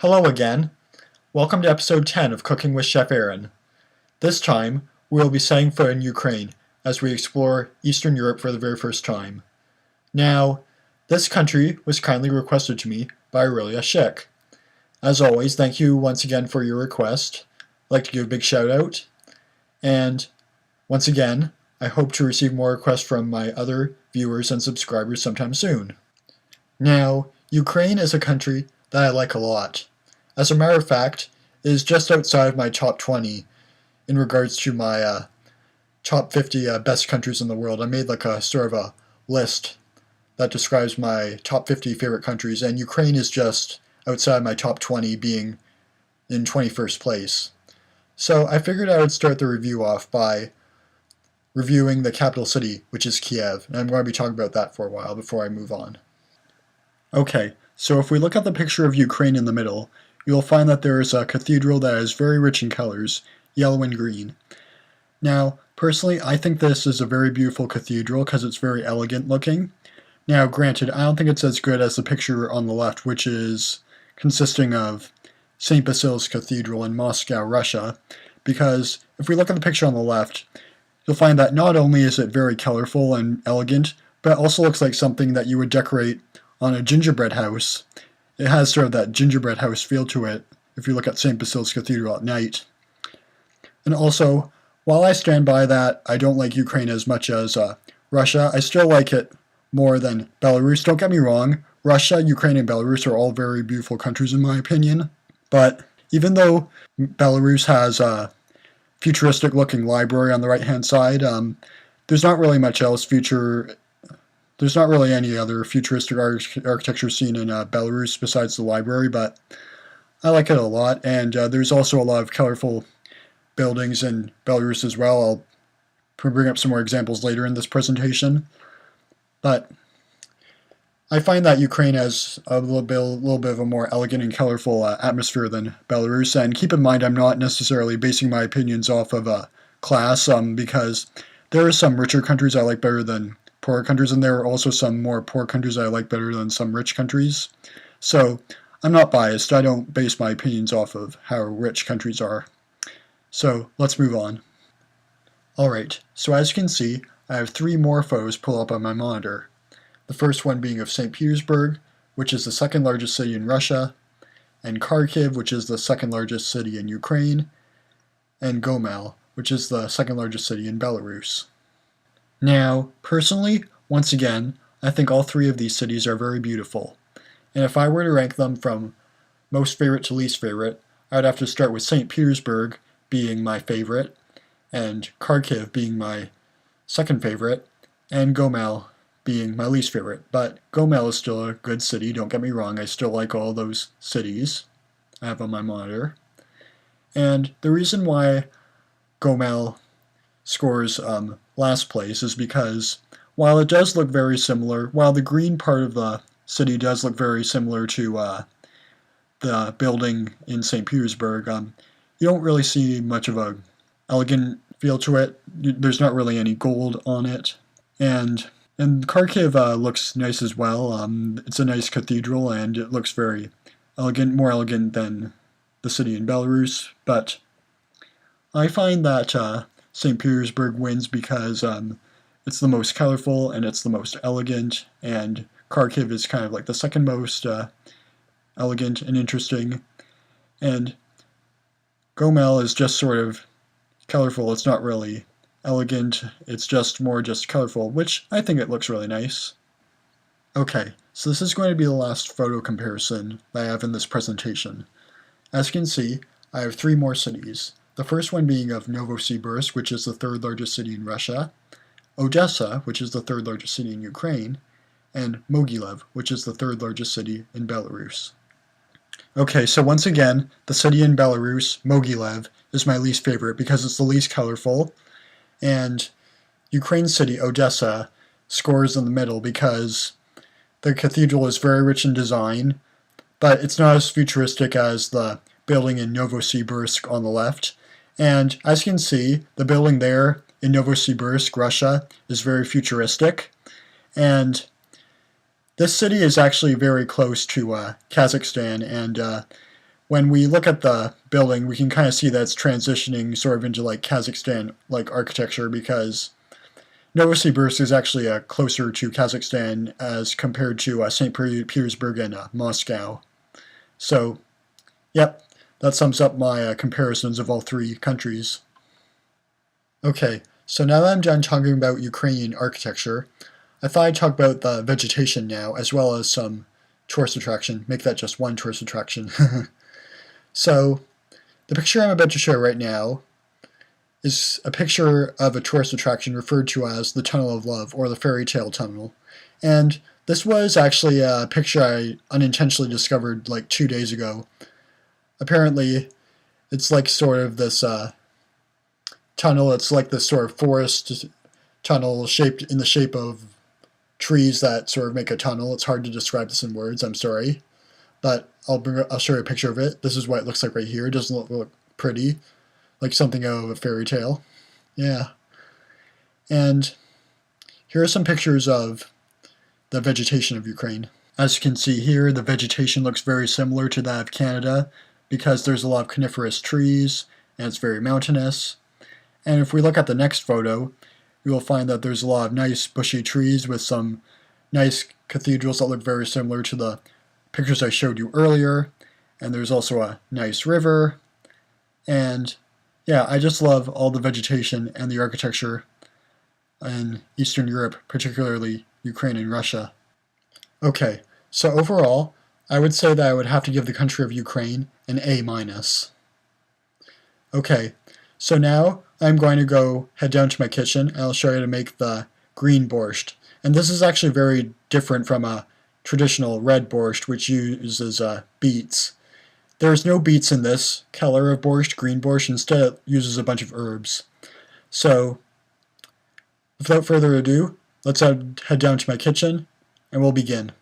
Hello again. Welcome to episode 10 of Cooking with Chef Aaron. This time, we will be setting foot in Ukraine as we explore Eastern Europe for the very first time. Now, this country was kindly requested to me by Aurelia Pshyk. As always, thank you once again for your request. I'd like to give a big shout out. And once again, I hope to receive more requests from my other viewers and subscribers sometime soon. Now, Ukraine is a country that I like a lot. As a matter of fact, it is just outside of my top 20 in regards to my top 50 best countries in the world. I made like a sort of a list that describes my top 50 favorite countries, and Ukraine is just outside my top 20, being in 21st place. So I figured I would start the review off by reviewing the capital city, which is Kiev, and I'm going to be talking about that for a while before I move on. Okay, so if we look at the picture of Ukraine in the middle, you'll find that there is a cathedral that is very rich in colors, yellow and green. Now, personally, I think this is a very beautiful cathedral because it's very elegant looking. Now, granted, I don't think it's as good as the picture on the left, which is consisting of St. Basil's Cathedral in Moscow, Russia, because if we look at the picture on the left, you'll find that not only is it very colorful and elegant, but it also looks like something that you would decorate on a gingerbread house. It has sort of that gingerbread house feel to it if you look at St. Basil's Cathedral at night. And also, while I stand by that I don't like Ukraine as much as Russia, I still like it more than Belarus. Don't get me wrong, Russia, Ukraine, and Belarus are all very beautiful countries in my opinion, but even though Belarus has a futuristic looking library on the right hand side, there's not really much else There's not really any other futuristic architecture seen in Belarus besides the library, but I like it a lot, and there's also a lot of colorful buildings in Belarus as well. I'll bring up some more examples later in this presentation, but I find that Ukraine has a little bit of a more elegant and colorful atmosphere than Belarus, and keep in mind I'm not necessarily basing my opinions off of class, because there are some richer countries I like better than poorer countries, and there are also some more poor countries I like better than some rich countries. So I'm not biased. I don't base my opinions off of how rich countries are. So let's move on. Alright, so as you can see, I have three more photos pulled up on my monitor. The first one being of St. Petersburg, which is the second largest city in Russia, and Kharkiv, which is the second largest city in Ukraine, and Gomel, which is the second largest city in Belarus. Now, personally, once again, I think all three of these cities are very beautiful, and if I were to rank them from most favorite to least favorite, I would have to start with St. Petersburg being my favorite, and Kharkiv being my second favorite, and Gomel being my least favorite. But Gomel is still a good city, don't get me wrong, I still like all those cities I have on my monitor. And the reason why Gomel scores last place is because while it does look very similar, while the green part of the city does look very similar to the building in St. Petersburg, you don't really see much of a elegant feel to it. There's not really any gold on it, and Kharkiv looks nice as well. It's a nice cathedral and it looks very elegant, more elegant than the city in Belarus, but I find that St. Petersburg wins because it's the most colorful and it's the most elegant, and Kharkiv is kind of like the second most elegant and interesting, and Gomel is just sort of colorful. It's not really elegant, it's just more just colorful, which I think it looks really nice. Okay, so this is going to be the last photo comparison that I have in this presentation. As you can see, I have three more cities. The first one being of Novosibirsk, which is the third largest city in Russia, Odessa, which is the third largest city in Ukraine, and Mogilev, which is the third largest city in Belarus. Okay, so once again, the city in Belarus, Mogilev, is my least favorite because it's the least colorful, and Ukraine's city, Odessa, scores in the middle because the cathedral is very rich in design, but it's not as futuristic as the building in Novosibirsk on the left. And as you can see, the building there in Novosibirsk, Russia, is very futuristic. And this city is actually very close to Kazakhstan, and when we look at the building, we can kind of see that it's transitioning sort of into like Kazakhstan like architecture, because Novosibirsk is actually closer to Kazakhstan as compared to St. Petersburg and Moscow. So, yep, that sums up my comparisons of all three countries. Okay, so now that I'm done talking about Ukrainian architecture, I thought I'd talk about the vegetation now, as well as some tourist attraction. Make that just one tourist attraction. So, the picture I'm about to show right now is a picture of a tourist attraction referred to as the Tunnel of Love, or the Fairy Tale Tunnel. And this was actually a picture I unintentionally discovered like 2 days ago. Apparently, it's like sort of this tunnel. It's like this sort of forest tunnel shaped in the shape of trees that sort of make a tunnel. It's hard to describe this in words, I'm sorry. But I'll show you a picture of it. This is what it looks like right here. It doesn't look pretty, like something out of a fairy tale. Yeah. And here are some pictures of the vegetation of Ukraine. As you can see here, the vegetation looks very similar to that of Canada because there's a lot of coniferous trees and it's very mountainous. And if we look at the next photo, you will find that there's a lot of nice bushy trees with some nice cathedrals that look very similar to the pictures I showed you earlier. And there's also a nice river. And yeah, I just love all the vegetation and the architecture in Eastern Europe, particularly Ukraine and Russia. Okay, so overall, I would say that I would have to give the country of Ukraine an A-. Okay, so now I'm going to go head down to my kitchen and I'll show you how to make the green borscht. And this is actually very different from a traditional red borscht, which uses beets. There's no beets in this color of borscht, green borscht. Instead, it uses a bunch of herbs. So, without further ado, let's head down to my kitchen and we'll begin.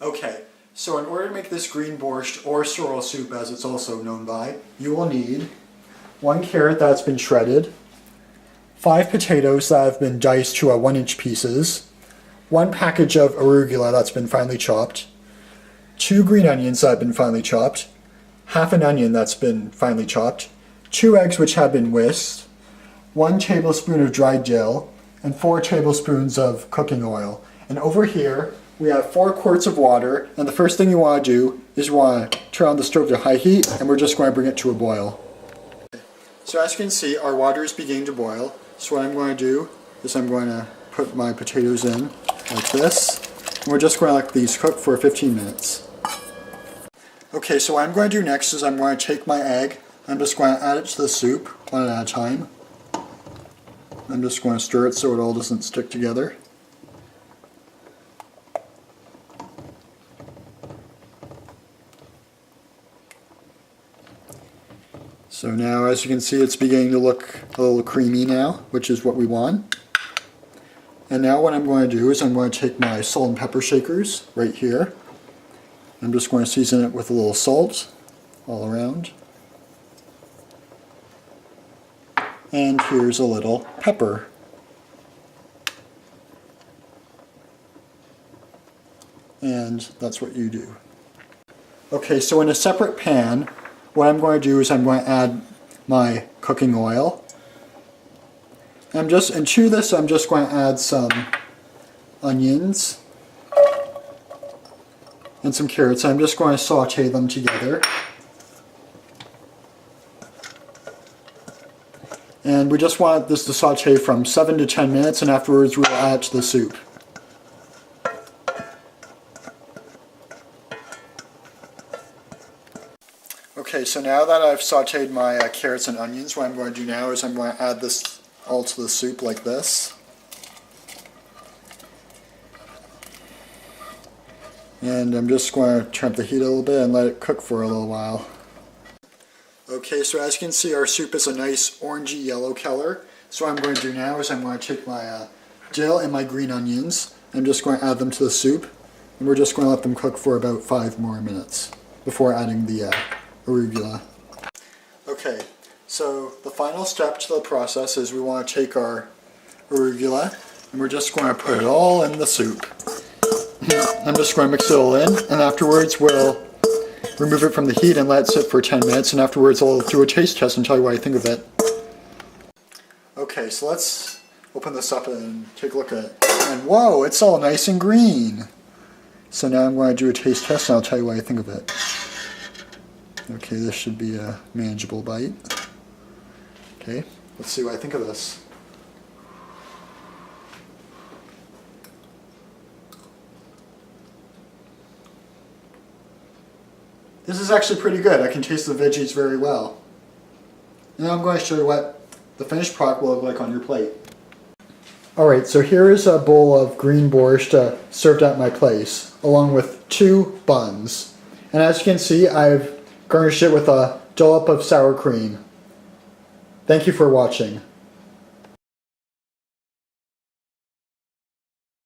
Okay, so in order to make this green borscht, or sorrel soup as it's also known by, you will need 1 carrot that's been shredded, 5 potatoes that have been diced to 1-inch pieces, 1 package of arugula that's been finely chopped, 2 green onions that have been finely chopped, half an onion that's been finely chopped, 2 eggs which have been whisked, 1 tablespoon of dried dill, and 4 tablespoons of cooking oil. And over here, we have 4 quarts of water, and the first thing you want to do is you want to turn on the stove to high heat, and we're just going to bring it to a boil. So as you can see, our water is beginning to boil. So what I'm going to do is I'm going to put my potatoes in like this, and we're just going to let these cook for 15 minutes. Okay, so what I'm going to do next is I'm going to take my egg, I'm just going to add it to the soup one at a time. I'm just going to stir it so it all doesn't stick together. So now, as you can see, it's beginning to look a little creamy now, which is what we want. And now what I'm going to do is I'm going to take my salt and pepper shakers right here. I'm just going to season it with a little salt all around. And here's a little pepper. And that's what you do. Okay, so in a separate pan, what I'm going to do is I'm going to add my cooking oil. And to this I'm just going to add some onions and some carrots. I'm just going to saute them together. And we just want this to saute from 7 to 10 minutes, and afterwards we'll add it to the soup. Okay, so now that I've sauteed my carrots and onions, what I'm going to do now is I'm going to add this all to the soup like this. And I'm just going to turn up the heat a little bit and let it cook for a little while. Okay, so as you can see, our soup is a nice orangey yellow color. So what I'm going to do now is I'm going to take my dill and my green onions. I'm just going to add them to the soup. And we're just going to let them cook for about 5 more minutes before adding the arugula. Okay, so the final step to the process is we want to take our arugula and we're just going to put it all in the soup. I'm just going to mix it all in, and afterwards we'll remove it from the heat and let it sit for 10 minutes, and afterwards I'll do a taste test and tell you what I think of it. Okay, so let's open this up and take a look at it. And whoa, it's all nice and green! So now I'm going to do a taste test and I'll tell you what I think of it. Okay, this should be a manageable bite. Okay, let's see what I think of this. This is actually pretty good. I can taste the veggies very well. And now I'm going to show you what the finished product will look like on your plate. Alright, so here is a bowl of green borscht served at my place, along with 2 buns. And as you can see, I've garnished it with a dollop of sour cream. Thank you for watching.